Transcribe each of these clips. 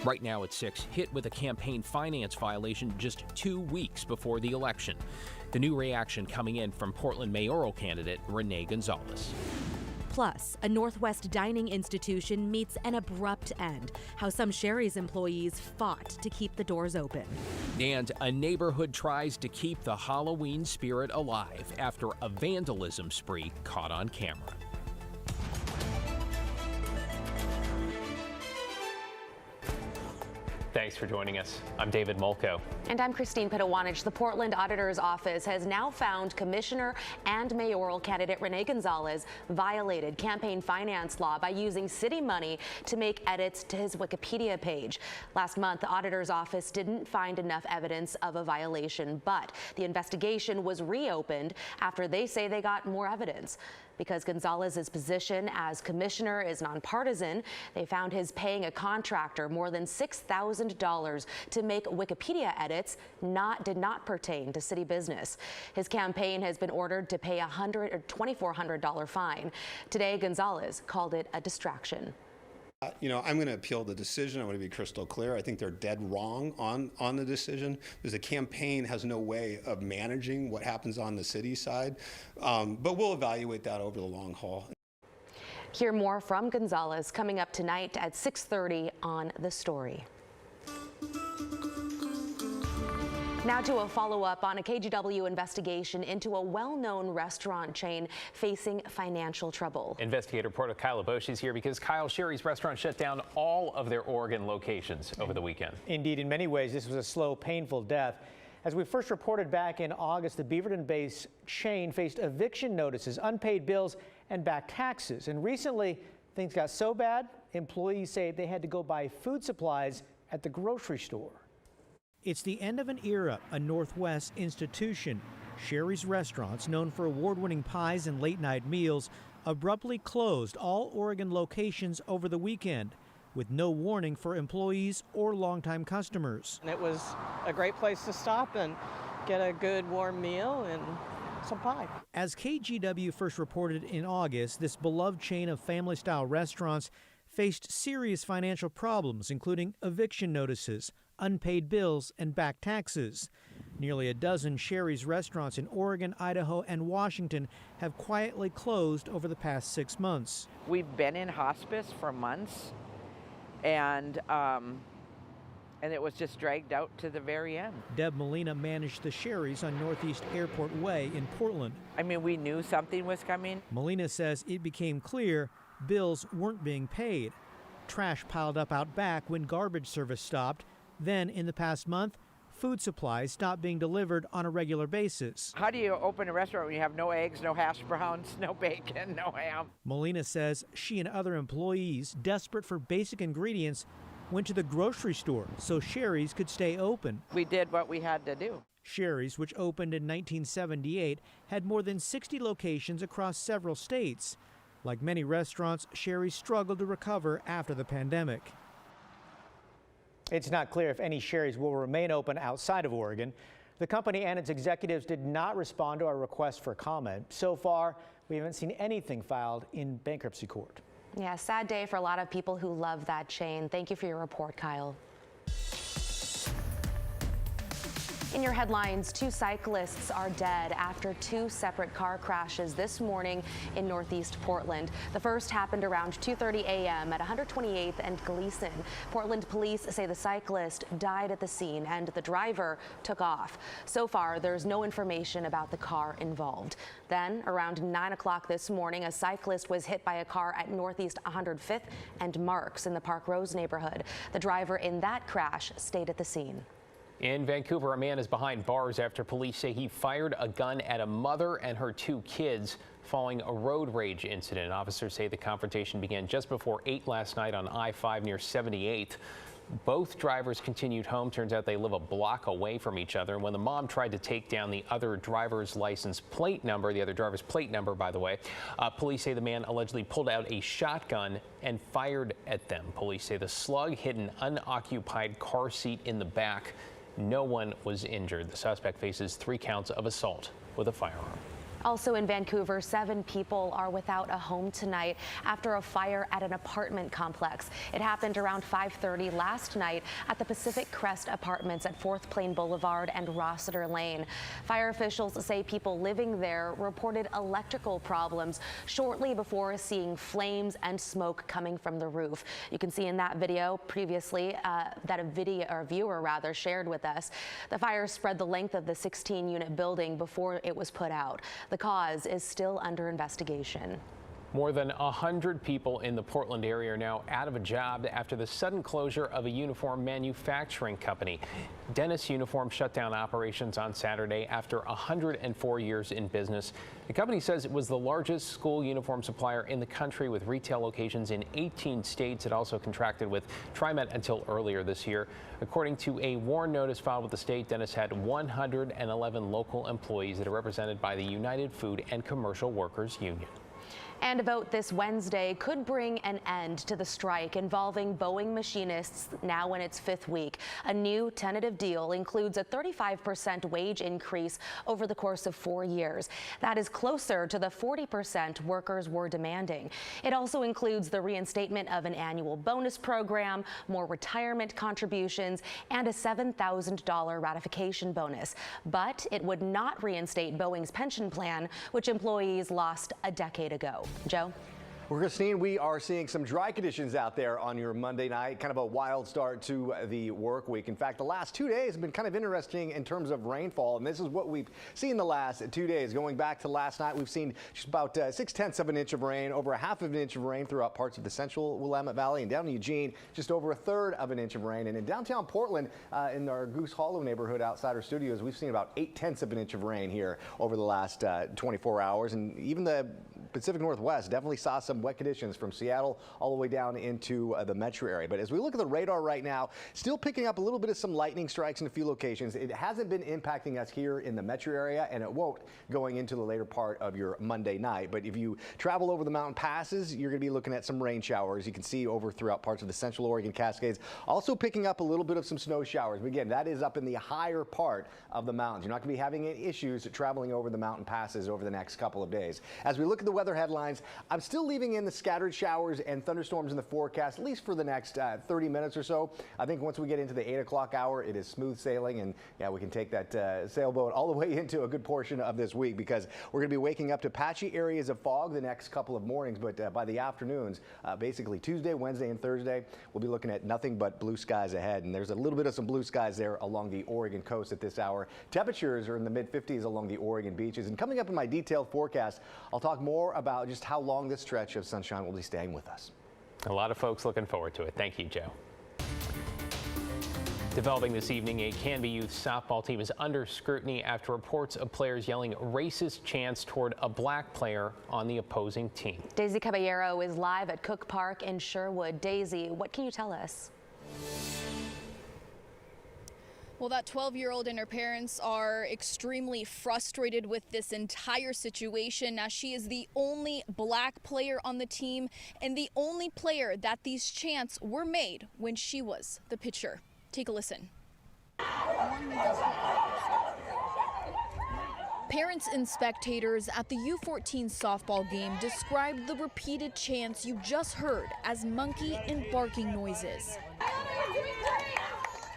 Right Now at 6 hit with a campaign finance violation just 2 weeks before the election. The new reaction coming in from Portland mayoral candidate Renee Gonzalez. Plus, a Northwest dining institution meets an abrupt end. How some Sherry's employees fought to keep the doors open. And a neighborhood tries to keep the Halloween spirit alive after a vandalism spree caught on camera. Thanks for joining us. I'm David Molko. And I'm Christine Pitawanich. The Portland Auditor's Office has now found Commissioner and mayoral candidate Renee Gonzalez violated campaign finance law by using city money to make edits to his Wikipedia page. Last month, the Auditor's Office didn't find enough evidence of a violation, but the investigation was reopened after they say they got more evidence. Because Gonzalez's position as commissioner is nonpartisan, they found his paying a contractor more than $6,000 to make Wikipedia edits did not pertain to city business. His campaign has been ordered to pay a $2,400 fine. Today, Gonzalez called it a distraction. I'm going to appeal the decision. I want to be crystal clear. I think they're dead wrong on the decision because the campaign has no way of managing what happens on the city side. But we'll evaluate that over the long haul. Hear more from Gonzalez coming up tonight at 6:30 on The Story. Now to a follow-up on a KGW investigation into a well-known restaurant chain facing financial trouble. Investigator reporter Kyle Aboshi is here because Kyle, Sherry's restaurant shut down all of their Oregon locations over the weekend. Indeed, in many ways, this was a slow, painful death. As we first reported back in August, the Beaverton-based chain faced eviction notices, unpaid bills, and back taxes. And recently, things got so bad, employees say they had to go buy food supplies at the grocery store. It's the end of an era, a Northwest institution. Sherry's Restaurants, known for award-winning pies and late-night meals, abruptly closed all Oregon locations over the weekend, with no warning for employees or longtime customers. It was a great place to stop and get a good warm meal and some pie. As KGW first reported in August, this beloved chain of family-style restaurants faced serious financial problems, including eviction notices, unpaid bills, and back taxes. Nearly a dozen Sherry's restaurants in Oregon, Idaho, and Washington have quietly closed over the past 6 months. We've been in hospice for months, and it was just dragged out to the very end. Deb Molina managed the Sherry's on Northeast Airport Way in Portland. I mean, we knew something was coming. Molina says it became clear bills weren't being paid. Trash piled up out back when garbage service stopped. Then, in the past month, food supplies stopped being delivered on a regular basis. How do you open a restaurant when you have no eggs, no hash browns, no bacon, no ham? Molina says she and other employees, desperate for basic ingredients, went to the grocery store so Sherry's could stay open. We did what we had to do. Sherry's, which opened in 1978, had more than 60 locations across several states. Like many restaurants, Sherry's struggled to recover after the pandemic. It's not clear if any Sherry's will remain open outside of Oregon. The company and its executives did not respond to our request for comment. So far, we haven't seen anything filed in bankruptcy court. Yeah, sad day for a lot of people who love that chain. Thank you for your report, Kyle. In your headlines, 2 cyclists are dead after 2 separate car crashes this morning in Northeast Portland. The first happened around 2:30 a.m. at 128th and Gleason. Portland police say the cyclist died at the scene and the driver took off. So far, there's no information about the car involved. Then, around 9 o'clock this morning, a cyclist was hit by a car at Northeast 105th and Marks in the Park Rose neighborhood. The driver in that crash stayed at the scene. In Vancouver, a man is behind bars after police say he fired a gun at a mother and her 2 kids following a road rage incident. Officers say the confrontation began just before 8 last night on I-5 near 78th. Both drivers continued home. Turns out they live a block away from each other. When the mom tried to take down the other driver's license plate number, the other driver's plate number, by the way, police say the man allegedly pulled out a shotgun and fired at them. Police say the slug hit an unoccupied car seat in the back. No one was injured. The suspect faces 3 counts of assault with a firearm. Also in Vancouver, 7 people are without a home tonight after a fire at an apartment complex. It happened around 5:30 last night at the Pacific Crest Apartments at 4th Plain Boulevard and Rossiter Lane. Fire officials say people living there reported electrical problems shortly before seeing flames and smoke coming from the roof. You can see in that video previously that a viewer shared with us. The fire spread the length of the 16-unit building before it was put out. The cause is still under investigation. More than 100 people in the Portland area are now out of a job after the sudden closure of a uniform manufacturing company. Dennis Uniform shut down operations on Saturday after 104 years in business. The company says it was the largest school uniform supplier in the country with retail locations in 18 states. It also contracted with TriMet until earlier this year. According to a warn notice filed with the state, Dennis had 111 local employees that are represented by the United Food and Commercial Workers Union. And a vote this Wednesday could bring an end to the strike involving Boeing machinists now in its 5th week. A new tentative deal includes a 35% wage increase over the course of 4 years. That is closer to the 40% workers were demanding. It also includes the reinstatement of an annual bonus program, more retirement contributions, and a $7,000 ratification bonus. But it would not reinstate Boeing's pension plan, which employees lost a decade ago. Joe? Well, Christine, we are seeing some dry conditions out there on your Monday night, kind of a wild start to the work week. In fact, the last 2 days have been kind of interesting in terms of rainfall, and this is what we've seen the last 2 days. Going back to last night, we've seen just about 0.6 of an inch of rain, over 1/2 of an inch of rain throughout parts of the central Willamette Valley, and down in Eugene, just over 1/3 of an inch of rain. And in downtown Portland, in our Goose Hollow neighborhood outside our studios, we've seen about 0.8 of an inch of rain here over the last 24 hours. And even the Pacific Northwest definitely saw some wet conditions from Seattle all the way down into the metro area. But as we look at the radar right now, still picking up a little bit of some lightning strikes in a few locations. It hasn't been impacting us here in the metro area, and it won't going into the later part of your Monday night. But if you travel over the mountain passes, you're going to be looking at some rain showers. You can see over throughout parts of the central Oregon Cascades. Also picking up a little bit of some snow showers. But again, that is up in the higher part of the mountains. You're not going to be having any issues traveling over the mountain passes over the next couple of days. As we look at the weather headlines, I'm still leaving in the scattered showers and thunderstorms in the forecast, at least for the next 30 minutes or so. I think once we get into the 8 o'clock hour, it is smooth sailing, and yeah, we can take that sailboat all the way into a good portion of this week, because we're going to be waking up to patchy areas of fog the next couple of mornings, but by the afternoons, basically Tuesday, Wednesday, and Thursday, we'll be looking at nothing but blue skies ahead, and there's a little bit of some blue skies there along the Oregon coast at this hour. Temperatures are in the mid-50s along the Oregon beaches, and coming up in my detailed forecast, I'll talk more about just how long this stretch of sunshine will be staying with us. A lot of folks looking forward to it. Thank you, Joe. Developing this evening, a Canby Youth softball team is under scrutiny after reports of players yelling racist chants toward a black player on the opposing team. Daisy Caballero is live at Cook Park in Sherwood. Daisy, what can you tell us? Well, that 12-year-old and her parents are extremely frustrated with this entire situation, as she is the only black player on the team and the only player that these chants were made when she was the pitcher. Take a listen. Parents and spectators at the U14 softball game described the repeated chants you just heard as monkey and barking noises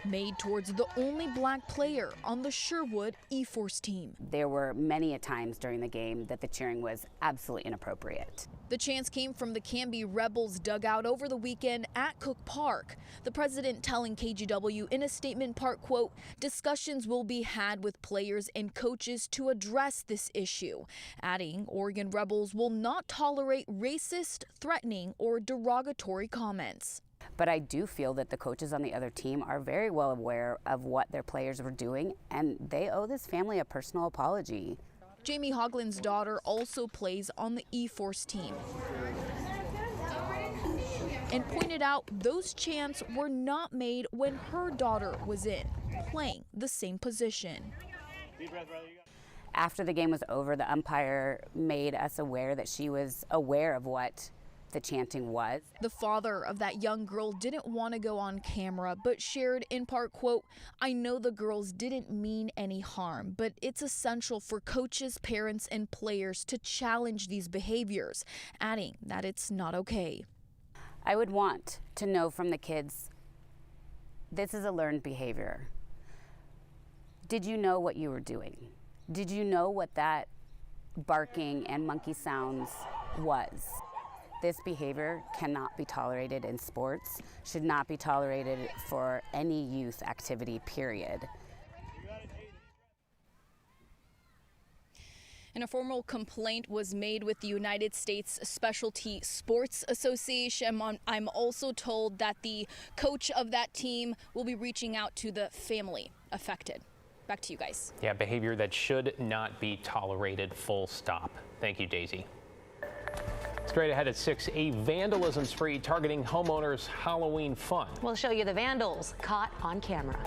made towards the only black player on the Sherwood E-Force team. There were many a times during the game that the cheering was absolutely inappropriate. The chants came from the Canby Rebels dugout over the weekend at Cook Park. The president telling KGW in a statement part, quote, discussions will be had with players and coaches to address this issue, adding Oregon Rebels will not tolerate racist, threatening, or derogatory comments. But I do feel that the coaches on the other team are very well aware of what their players were doing, and they owe this family a personal apology. Jamie Hoglin's daughter also plays on the E-Force team and pointed out those chants were not made when her daughter was playing the same position. After the game was over, the umpire made us aware that she was aware of what the chanting was. The father of that young girl didn't want to go on camera, but shared in part, quote, "I know the girls didn't mean any harm, but it's essential for coaches, parents, and players to challenge these behaviors," adding that it's not okay. I would want to know from the kids, this is a learned behavior. Did you know what you were doing? Did you know what that barking and monkey sounds was? This behavior cannot be tolerated in sports, should not be tolerated for any youth activity, period. And a formal complaint was made with the United States Specialty Sports Association. I'm also told that the coach of that team will be reaching out to the family affected. Back to you guys. Yeah, behavior that should not be tolerated, full stop. Thank you, Daisy. Straight ahead at 6, a vandalism spree targeting homeowners' Halloween fun. We'll show you the vandals caught on camera.